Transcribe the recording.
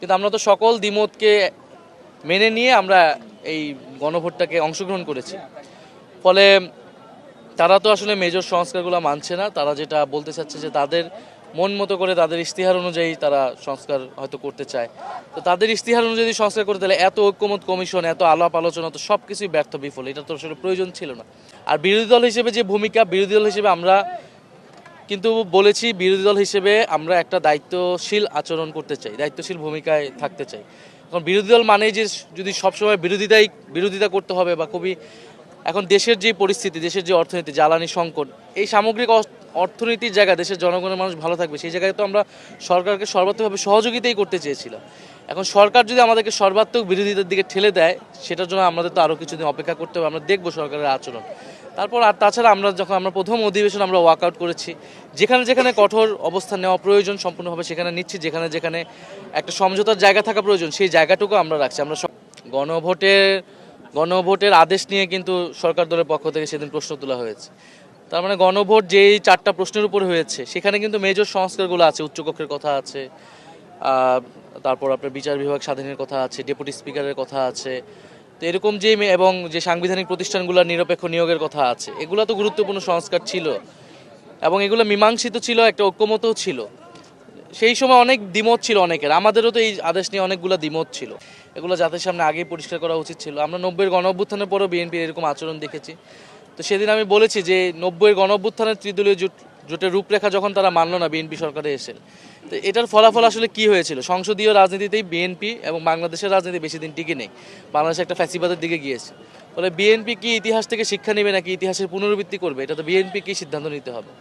কিন্তু আমরা তো সকল দ্বিমতকে মেনে নিয়ে আমরা এই গণভোটটাকে অংশগ্রহণ করেছি। ফলে তারা তো আসলে মেজর সংস্কারগুলো মানছে না। তারা যেটা বলতে চাচ্ছে যে তাদের মন মতো করে তাদের ইশতেহার অনুযায়ী তারা সংস্কার হয়তো করতে চায়। তো তাদের ইশতেহার অনুযায়ী সংস্কার করতে হলে এত ঐক্যমত কমিশন, এত আলাপ আলোচনা, তো সব কিছুই ব্যর্থ বিফল। এটা তো আসলে প্রয়োজন ছিল না। আর বিরোধী দল হিসেবে যে ভূমিকা, বিরোধী দল হিসেবে আমরা কিন্তু বলেছি, বিরোধী দল হিসেবে আমরা একটা দায়িত্বশীল আচরণ করতে চাই, দায়িত্বশীল ভূমিকায় থাকতে চাই। এখন বিরোধী দল মানেই যে যদি সবসময় বিরোধিতা করতে হবে বা খুবই এখন দেশের যে পরিস্থিতি, দেশের যে অর্থনীতি, জ্বালানি সংকট, এই সামগ্রিক অর্থনীতির জায়গায় দেশের জনগণের মানুষ ভালো থাকবে, সেই জায়গায় তো আমরা সরকারকে সর্বাত্মকভাবে সহযোগিতাই করতে চেয়েছিলাম। এখন সরকার যদি আমাদেরকে সর্বাত্মক বিরোধিতার দিকে ঠেলে দেয়, সেটার জন্য আমাদের তো আরও কিছুদিন অপেক্ষা করতে হবে। আমরা দেখবো সরকারের আচরণ। তারপর আর তাছাড়া আমরা প্রথম অধিবেশন আমরা ওয়ার্কআউট করেছি, যেখানে যেখানে কঠোর অবস্থান নেওয়া প্রয়োজন সম্পূর্ণভাবে সেখানে নিচ্ছি, যেখানে যেখানে একটা সমঝোতার জায়গা থাকা প্রয়োজন সেই জায়গাটুকু আমরা রাখছি। আমরা গণভোটের গণভোটের আদেশ নিয়ে কিন্তু সরকার দলের পক্ষ থেকে সেদিন প্রশ্ন তোলা হয়েছে। তার মানে গণভোট যেই 4টা প্রশ্নের উপর হয়েছে সেখানে কিন্তু মেজর সংস্কারগুলো আছে, উচ্চকক্ষের কথা আছে, তারপর আপনার বিচার বিভাগ স্বাধীনের কথা আছে, ডেপুটি স্পিকারের কথা আছে। তো এরকম যে এবং যে সাংবিধানিক প্রতিষ্ঠানগুলোর নিরপেক্ষ নিয়োগের কথা আছে, এগুলো তো গুরুত্বপূর্ণ সংস্কার ছিল এবং এগুলো মীমাংসিত ছিল, একটা ঐক্যমতও ছিল। সেই সময় অনেক দ্বিমত ছিল অনেকের, আমাদেরও তো এই আদেশ নিয়ে অনেকগুলো দ্বিমত ছিল। এগুলো জাতির সামনে আগেই পরিষ্কার করা উচিত ছিল। আমরা 90-এর গণঅভ্যুত্থানের পরেও বিএনপির এরকম আচরণ দেখেছি। তো সেদিন আমি বলেছি যে 90-এর গণঅভ্যুত্থানের ত্রিদলীয় জোটের রূপরেখা যখন তারা মানল না বিএনপি সরকারে এসে, তো এটার ফলাফল আসলে কি হয়েছিল? সংসদীয় রাজনীতিতেই বিএনপি এবং বাংলাদেশের রাজনীতি বেশি দিন টিকে নেই, বাংলাদেশ একটা ফ্যাসিবাদের দিকে গিয়েছে। ফলে বিএনপি কি ইতিহাস থেকে শিক্ষা নেবে নাকি ইতিহাসের পুনরাবৃত্তি করবে, এটা তো বিএনপি কি সিদ্ধান্ত নিতে হবে।